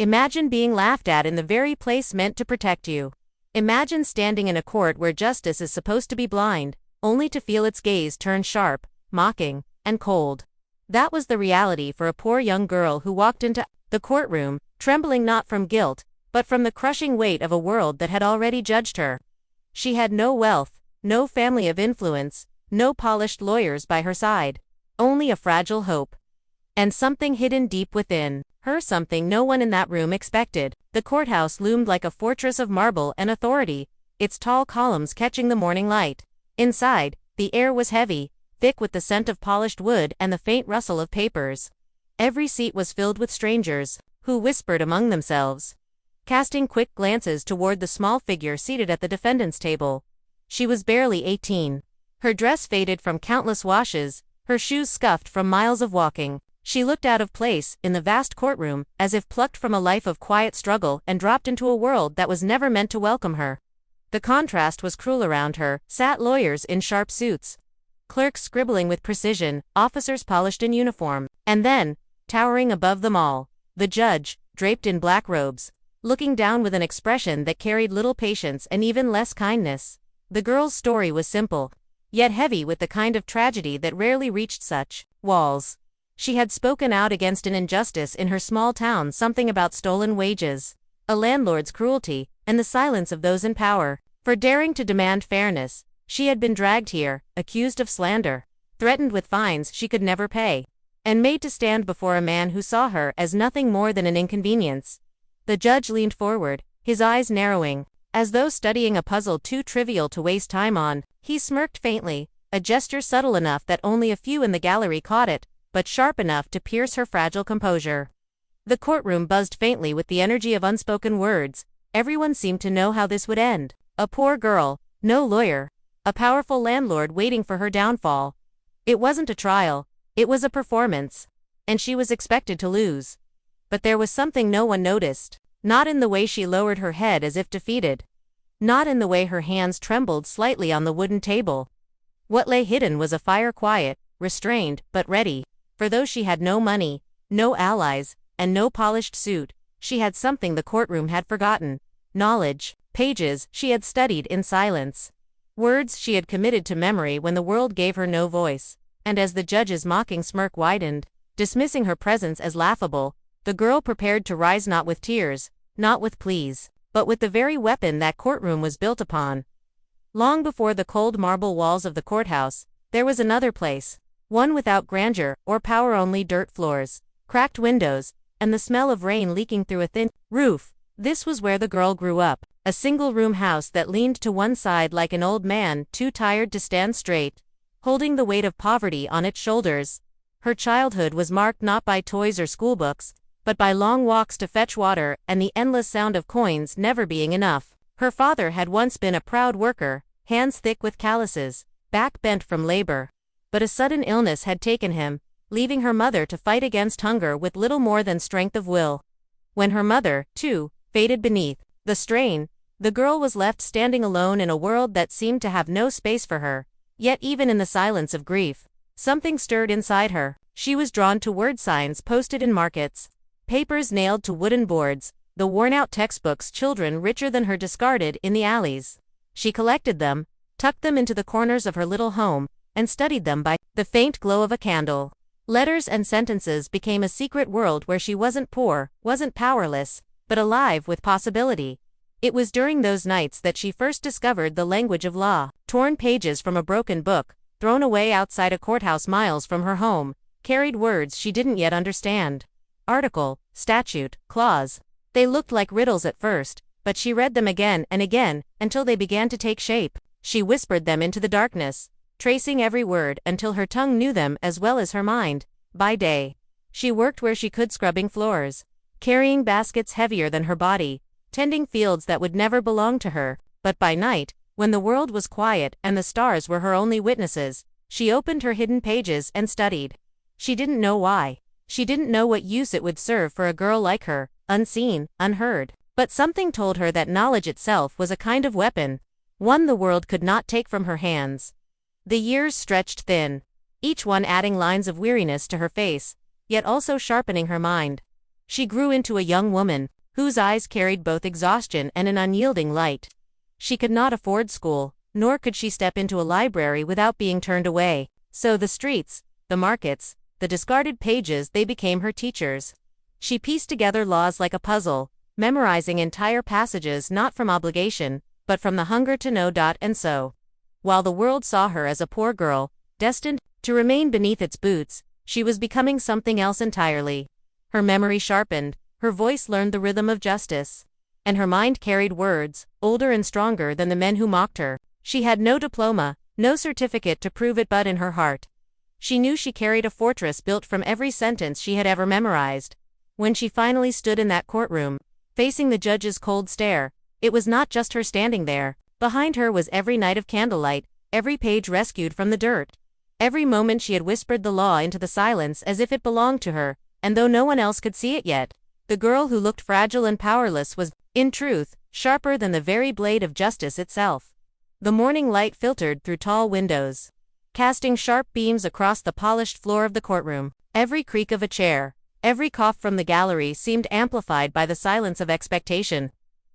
Imagine being laughed at in the very place meant to protect you. Imagine standing in a court where justice is supposed to be blind, only to feel its gaze turn sharp, mocking, and cold. That was the reality for a poor young girl who walked into the courtroom, trembling not from guilt, but from the crushing weight of a world that had already judged her. She had no wealth, no family of influence, no polished lawyers by her side. Only a fragile hope. And something hidden deep within her, something no one in that room expected. The courthouse loomed like a fortress of marble and authority, its tall columns catching the morning light. Inside, the air was heavy, thick with the scent of polished wood and the faint rustle of papers. Every seat was filled with strangers, who whispered among themselves, casting quick glances toward the small figure seated at the defendant's table. She was barely 18. Her dress faded from countless washes, her shoes scuffed from miles of walking. She looked out of place in the vast courtroom, as if plucked from a life of quiet struggle and dropped into a world that was never meant to welcome her. The contrast was cruel. Around her sat lawyers in sharp suits, clerks scribbling with precision, officers polished in uniform, and then, towering above them all, the judge, draped in black robes, looking down with an expression that carried little patience and even less kindness. The girl's story was simple, yet heavy with the kind of tragedy that rarely reached such walls. She had spoken out against an injustice in her small town, something about stolen wages, a landlord's cruelty, and the silence of those in power. For daring to demand fairness, she had been dragged here, accused of slander, threatened with fines she could never pay, and made to stand before a man who saw her as nothing more than an inconvenience. The judge leaned forward, his eyes narrowing, as though studying a puzzle too trivial to waste time on. He smirked faintly, a gesture subtle enough that only a few in the gallery caught it, but sharp enough to pierce her fragile composure. The courtroom buzzed faintly with the energy of unspoken words. Everyone seemed to know how this would end. A poor girl, no lawyer, a powerful landlord waiting for her downfall. It wasn't a trial, it was a performance, and she was expected to lose. But there was something no one noticed, not in the way she lowered her head as if defeated, not in the way her hands trembled slightly on the wooden table. What lay hidden was a fire, quiet, restrained, but ready. For though she had no money, no allies, and no polished suit, she had something the courtroom had forgotten: knowledge, pages she had studied in silence, words she had committed to memory when the world gave her no voice. And as the judge's mocking smirk widened, dismissing her presence as laughable, the girl prepared to rise, not with tears, not with pleas, but with the very weapon that courtroom was built upon. Long before the cold marble walls of the courthouse, there was another place. One without grandeur or power, only dirt floors, cracked windows, and the smell of rain leaking through a thin roof. This was where the girl grew up, a single-room house that leaned to one side like an old man too tired to stand straight, holding the weight of poverty on its shoulders. Her childhood was marked not by toys or schoolbooks, but by long walks to fetch water and the endless sound of coins never being enough. Her father had once been a proud worker, hands thick with calluses, back bent from labor. But a sudden illness had taken him, leaving her mother to fight against hunger with little more than strength of will. When her mother, too, faded beneath the strain, the girl was left standing alone in a world that seemed to have no space for her. Yet even in the silence of grief, something stirred inside her. She was drawn to word signs posted in markets, papers nailed to wooden boards, the worn-out textbooks children richer than her discarded in the alleys. She collected them, tucked them into the corners of her little home, and studied them by the faint glow of a candle. Letters and sentences became a secret world where she wasn't poor, wasn't powerless, but alive with possibility. It was during those nights that she first discovered the language of law. Torn pages from a broken book, thrown away outside a courthouse miles from her home, carried words she didn't yet understand. Article, statute, clause. They looked like riddles at first, but she read them again and again, until they began to take shape. She whispered them into the darkness, tracing every word until her tongue knew them as well as her mind. By day, she worked where she could, scrubbing floors, carrying baskets heavier than her body, tending fields that would never belong to her. But by night, when the world was quiet and the stars were her only witnesses, she opened her hidden pages and studied. She didn't know why. She didn't know what use it would serve for a girl like her, unseen, unheard. But something told her that knowledge itself was a kind of weapon, one the world could not take from her hands. The years stretched thin, each one adding lines of weariness to her face, yet also sharpening her mind. She grew into a young woman, whose eyes carried both exhaustion and an unyielding light. She could not afford school, nor could she step into a library without being turned away, so the streets, the markets, the discarded pages, they became her teachers. She pieced together laws like a puzzle, memorizing entire passages not from obligation, but from the hunger to know. And so, while the world saw her as a poor girl, destined to remain beneath its boots, she was becoming something else entirely. Her memory sharpened, her voice learned the rhythm of justice, and her mind carried words, older and stronger than the men who mocked her. She had no diploma, no certificate to prove it, but in her heart, she knew she carried a fortress built from every sentence she had ever memorized. When she finally stood in that courtroom, facing the judge's cold stare, it was not just her standing there. Behind her was every night of candlelight, every page rescued from the dirt. Every moment she had whispered the law into the silence as if it belonged to her, and though no one else could see it yet, the girl who looked fragile and powerless was, in truth, sharper than the very blade of justice itself. The morning light filtered through tall windows, casting sharp beams across the polished floor of the courtroom. Every creak of a chair, every cough from the gallery seemed amplified by the silence of expectation.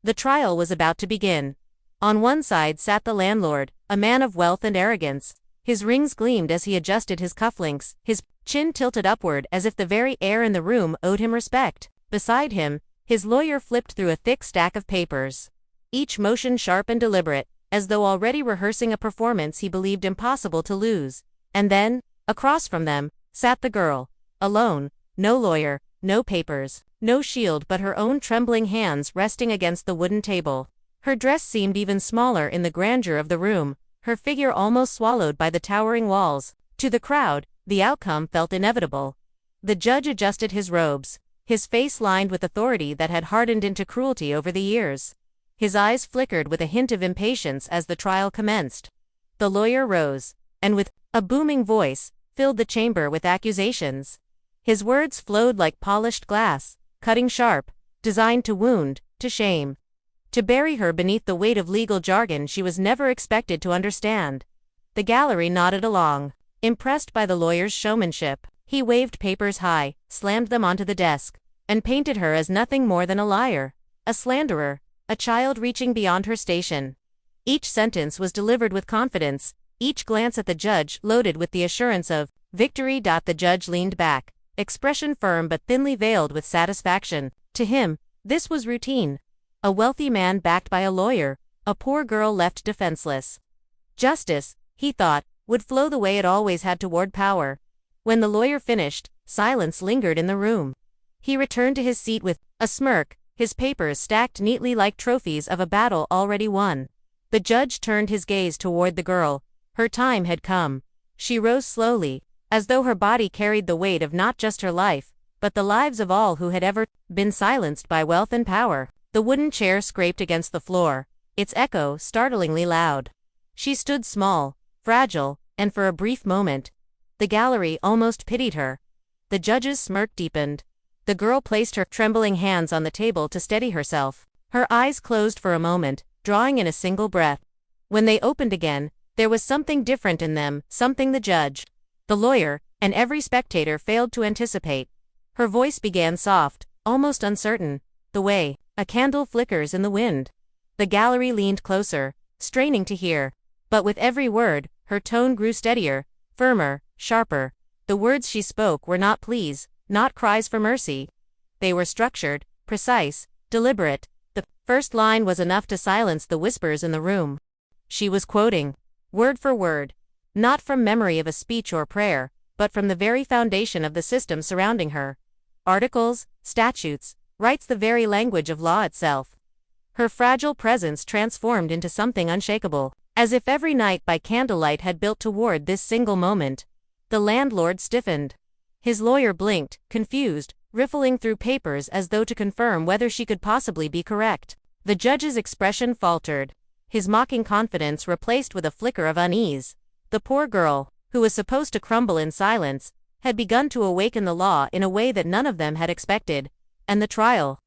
The trial was about to begin. On one side sat the landlord, a man of wealth and arrogance. His rings gleamed as he adjusted his cufflinks, his chin tilted upward as if the very air in the room owed him respect. Beside him, his lawyer flipped through a thick stack of papers, each motion sharp and deliberate, as though already rehearsing a performance he believed impossible to lose. And then, across from them, sat the girl, alone, no lawyer, no papers, no shield, but her own trembling hands resting against the wooden table. Her dress seemed even smaller in the grandeur of the room, her figure almost swallowed by the towering walls. To the crowd, the outcome felt inevitable. The judge adjusted his robes, his face lined with authority that had hardened into cruelty over the years. His eyes flickered with a hint of impatience as the trial commenced. The lawyer rose, and with a booming voice, filled the chamber with accusations. His words flowed like polished glass, cutting sharp, designed to wound, to shame, to bury her beneath the weight of legal jargon she was never expected to understand. The gallery nodded along, impressed by the lawyer's showmanship. He waved papers high, slammed them onto the desk, and painted her as nothing more than a liar, a slanderer, a child reaching beyond her station. Each sentence was delivered with confidence, each glance at the judge loaded with the assurance of victory. The judge leaned back, expression firm but thinly veiled with satisfaction. To him, this was routine. A wealthy man backed by a lawyer, a poor girl left defenseless. Justice, he thought, would flow the way it always had toward power. When the lawyer finished, silence lingered in the room. He returned to his seat with a smirk, his papers stacked neatly like trophies of a battle already won. The judge turned his gaze toward the girl. Her time had come. She rose slowly, as though her body carried the weight of not just her life, but the lives of all who had ever been silenced by wealth and power. The wooden chair scraped against the floor, its echo startlingly loud. She stood small, fragile, and for a brief moment, the gallery almost pitied her. The judge's smirk deepened. The girl placed her trembling hands on the table to steady herself. Her eyes closed for a moment, drawing in a single breath. When they opened again, there was something different in them, something the judge, the lawyer, and every spectator failed to anticipate. Her voice began soft, almost uncertain, the way a candle flickers in the wind. The gallery leaned closer, straining to hear. But with every word, her tone grew steadier, firmer, sharper. The words she spoke were not pleas, not cries for mercy. They were structured, precise, deliberate. The first line was enough to silence the whispers in the room. She was quoting, word for word, not from memory of a speech or prayer, but from the very foundation of the system surrounding her. Articles, statutes, rights, the very language of law itself. Her fragile presence transformed into something unshakable, as if every night by candlelight had built toward this single moment. The landlord stiffened. His lawyer blinked, confused, riffling through papers as though to confirm whether she could possibly be correct. The judge's expression faltered, his mocking confidence replaced with a flicker of unease. The poor girl, who was supposed to crumble in silence, had begun to awaken the law in a way that none of them had expected, and the trial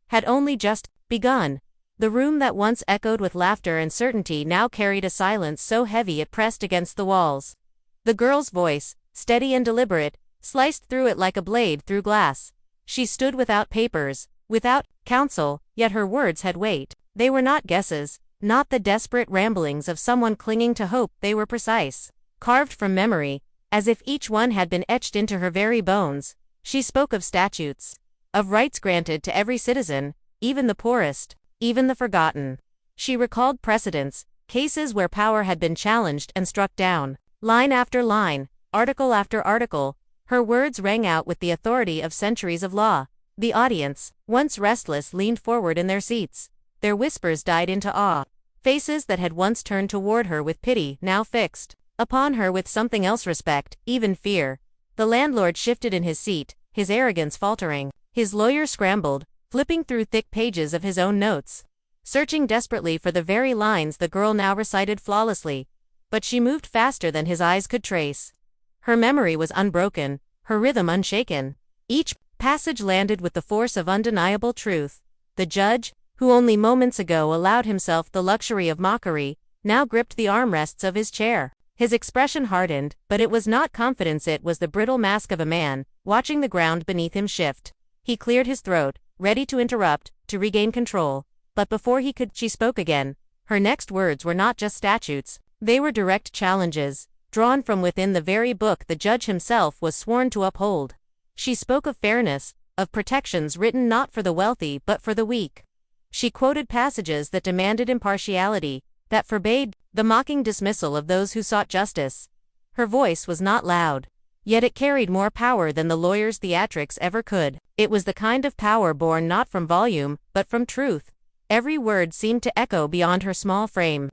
had only just begun. The room that once echoed with laughter and certainty now carried a silence so heavy it pressed against the walls. The girl's voice, steady and deliberate, sliced through it like a blade through glass. She stood without papers, without counsel, yet her words had weight. They were not guesses, not the desperate ramblings of someone clinging to hope. They were precise, carved from memory, as if each one had been etched into her very bones. She spoke of statutes, of rights granted to every citizen, even the poorest, even the forgotten. She recalled precedents, cases where power had been challenged and struck down. Line after line, article after article, her words rang out with the authority of centuries of law. The audience, once restless, leaned forward in their seats. Their whispers died into awe. Faces that had once turned toward her with pity now fixed upon her with something else, respect, even fear. The landlord shifted in his seat, his arrogance faltering. His lawyer scrambled, flipping through thick pages of his own notes, searching desperately for the very lines the girl now recited flawlessly. But she moved faster than his eyes could trace. Her memory was unbroken, her rhythm unshaken. Each passage landed with the force of undeniable truth. The judge, who only moments ago allowed himself the luxury of mockery, now gripped the armrests of his chair. His expression hardened, but it was not confidence, it was the brittle mask of a man, watching the ground beneath him shift. He cleared his throat, ready to interrupt, to regain control. But before he could, she spoke again. Her next words were not just statutes, they were direct challenges, drawn from within the very book the judge himself was sworn to uphold. She spoke of fairness, of protections written not for the wealthy but for the weak. She quoted passages that demanded impartiality, that forbade the mocking dismissal of those who sought justice. Her voice was not loud, yet it carried more power than the lawyer's theatrics ever could. It was the kind of power born not from volume, but from truth. Every word seemed to echo beyond her small frame,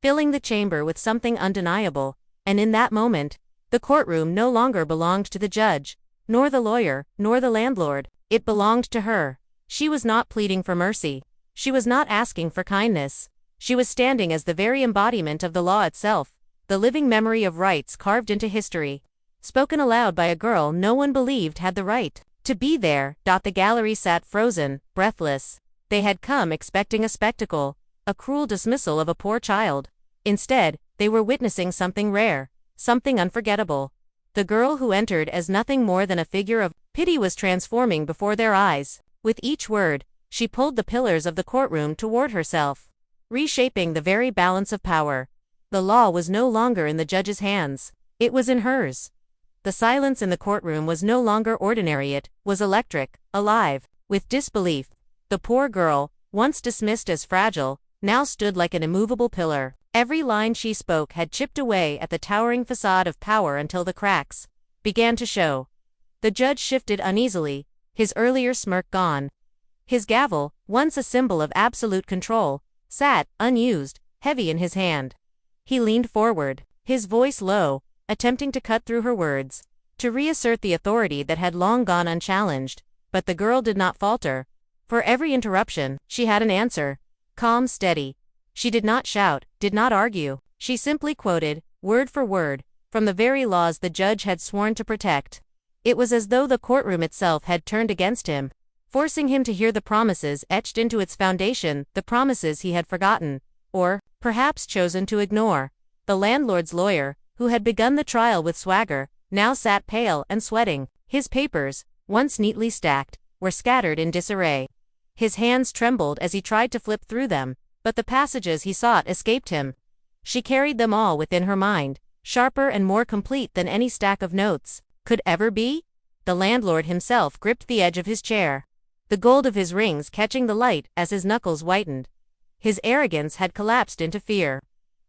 filling the chamber with something undeniable. And in that moment, the courtroom no longer belonged to the judge, nor the lawyer, nor the landlord. It belonged to her. She was not pleading for mercy. She was not asking for kindness. She was standing as the very embodiment of the law itself, the living memory of rights carved into history, spoken aloud by a girl no one believed had the right to be there. The gallery sat frozen, breathless. They had come expecting a spectacle, a cruel dismissal of a poor child. Instead, they were witnessing something rare, something unforgettable. The girl who entered as nothing more than a figure of pity was transforming before their eyes. With each word, she pulled the pillars of the courtroom toward herself, reshaping the very balance of power. The law was no longer in the judge's hands, it was in hers. The silence in the courtroom was no longer ordinary, it was electric, alive, with disbelief. The poor girl, once dismissed as fragile, now stood like an immovable pillar. Every line she spoke had chipped away at the towering facade of power until the cracks began to show. The judge shifted uneasily, his earlier smirk gone. His gavel, once a symbol of absolute control, sat, unused, heavy in his hand. He leaned forward, his voice low, attempting to cut through her words, to reassert the authority that had long gone unchallenged. But the girl did not falter. For every interruption, she had an answer, calm, steady. She did not shout, did not argue. She simply quoted, word for word, from the very laws the judge had sworn to protect. It was as though the courtroom itself had turned against him, forcing him to hear the promises etched into its foundation, the promises he had forgotten, or, perhaps, chosen to ignore. The landlord's lawyer, who had begun the trial with swagger, now sat pale and sweating. His papers, once neatly stacked, were scattered in disarray. His hands trembled as he tried to flip through them, but the passages he sought escaped him. She carried them all within her mind, sharper and more complete than any stack of notes could ever be. The landlord himself gripped the edge of his chair, the gold of his rings catching the light as his knuckles whitened. His arrogance had collapsed into fear.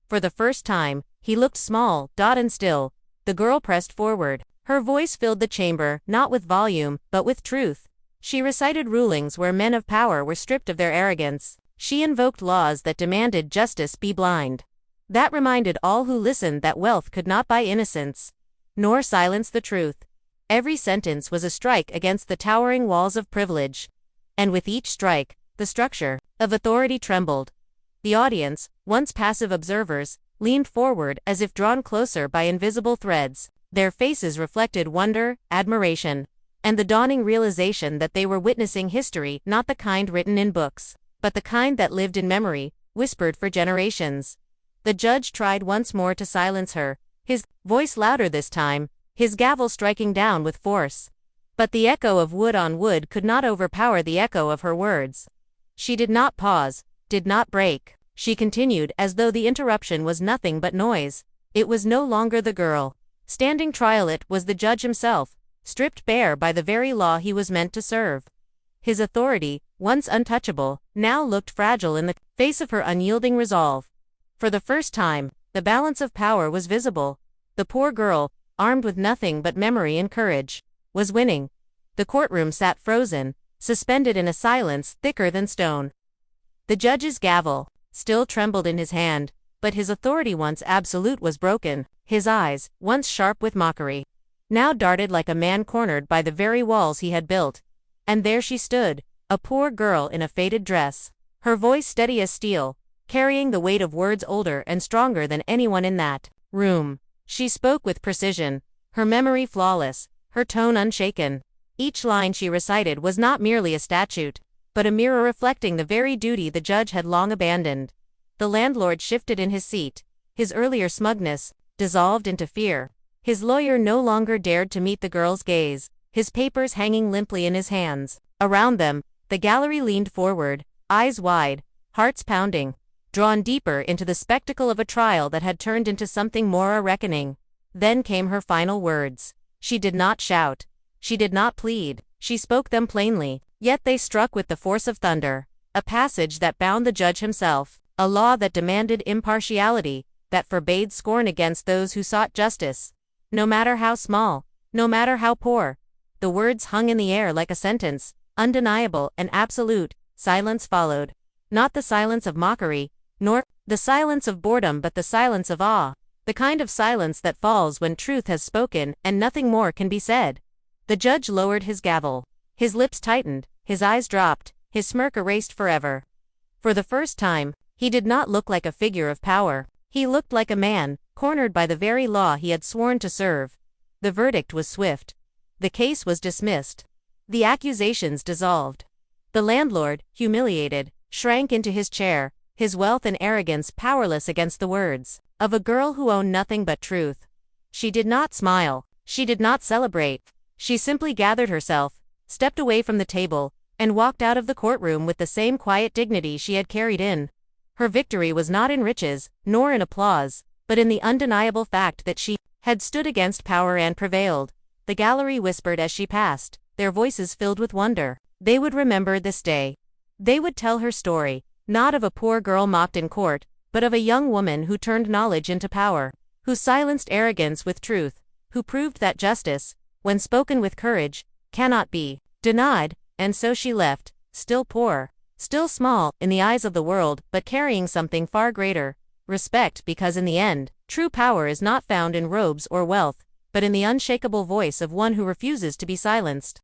For the first time, he looked small, and still. The girl pressed forward. Her voice filled the chamber, not with volume, but with truth. She recited rulings where men of power were stripped of their arrogance. She invoked laws that demanded justice be blind, that reminded all who listened that wealth could not buy innocence, nor silence the truth. Every sentence was a strike against the towering walls of privilege. And with each strike, the structure of authority trembled. The audience, once passive observers, leaned forward as if drawn closer by invisible threads. Their faces reflected wonder, admiration, and the dawning realization that they were witnessing history, not the kind written in books, but the kind that lived in memory, whispered for generations. The judge tried once more to silence her, his voice louder this time, his gavel striking down with force. But the echo of wood on wood could not overpower the echo of her words. She did not pause, did not break. She continued as though the interruption was nothing but noise. It was no longer the girl standing trial, it was the judge himself, stripped bare by the very law he was meant to serve. His authority, once untouchable, now looked fragile in the face of her unyielding resolve. For the first time, the balance of power was visible. The poor girl, armed with nothing but memory and courage, was winning. The courtroom sat frozen, suspended in a silence thicker than stone. The judge's gavel still trembled in his hand, but his authority, once absolute, was broken. His eyes, once sharp with mockery, now darted like a man cornered by the very walls he had built. And there she stood, a poor girl in a faded dress, her voice steady as steel, carrying the weight of words older and stronger than anyone in that room. She spoke with precision, her memory flawless, her tone unshaken. Each line she recited was not merely a statute, but a mirror reflecting the very duty the judge had long abandoned. The landlord shifted in his seat, his earlier smugness dissolved into fear. His lawyer no longer dared to meet the girl's gaze, his papers hanging limply in his hands. Around them, the gallery leaned forward, eyes wide, hearts pounding, drawn deeper into the spectacle of a trial that had turned into something more, a reckoning. Then came her final words. She did not shout. She did not plead. She spoke them plainly, yet they struck with the force of thunder. A passage that bound the judge himself, a law that demanded impartiality, that forbade scorn against those who sought justice, no matter how small, no matter how poor. The words hung in the air like a sentence, undeniable and absolute. Silence followed. Not the silence of mockery, nor the silence of boredom, but the silence of awe. The kind of silence that falls when truth has spoken and nothing more can be said. The judge lowered his gavel. His lips tightened, his eyes dropped, his smirk erased forever. For the first time, he did not look like a figure of power. He looked like a man, cornered by the very law he had sworn to serve. The verdict was swift. The case was dismissed. The accusations dissolved. The landlord, humiliated, shrank into his chair, his wealth and arrogance powerless against the words of a girl who owned nothing but truth. She did not smile. She did not celebrate. She simply gathered herself, stepped away from the table, and walked out of the courtroom with the same quiet dignity she had carried in. Her victory was not in riches, nor in applause, but in the undeniable fact that she had stood against power and prevailed. The gallery whispered as she passed, their voices filled with wonder. They would remember this day. They would tell her story, not of a poor girl mocked in court, but of a young woman who turned knowledge into power, who silenced arrogance with truth, who proved that justice, when spoken with courage, cannot be denied. And so she left, still poor, still small in the eyes of the world, but carrying something far greater, respect, because in the end, true power is not found in robes or wealth, but in the unshakable voice of one who refuses to be silenced.